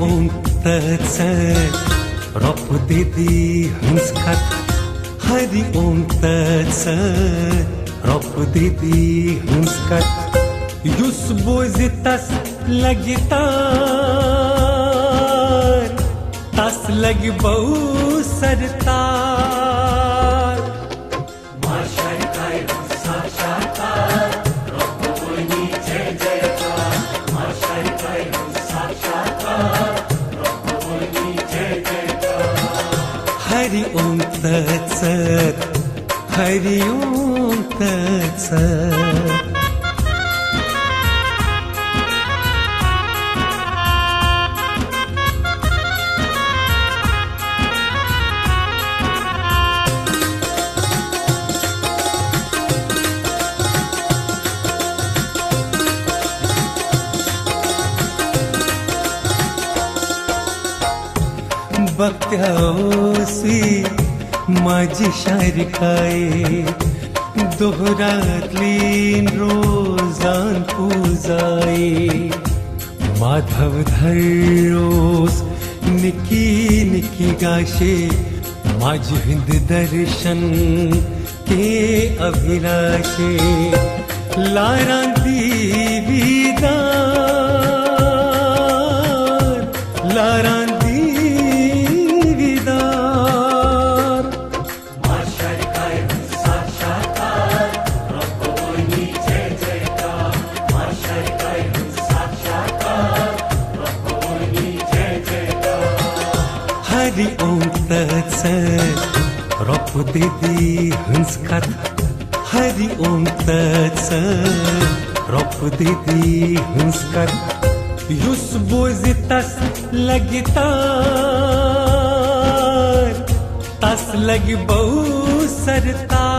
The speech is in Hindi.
ओम तत्सत रॉप दीदी हंसखत हरि ओम तत्सत रॉप दीदी हंसखत युस बोजितस लगितार तस लग बहु सरतार हरि ओम तत्सत हरि ओम तत्सत बक्त्याओसी माझी शारिकाये दोहरातलीन रोजान पूजाये माधव धरोस निकी निकी गाशे माझी हिंद दर्शन के अभिलाषे लारांती विदार लारांती हरि ओम तत्सत रॉप दीदी हंसखत हरि ओम तत्सत रॉप दीदी हंसखत युस बोजितस लगितार तस लग बहु सरतार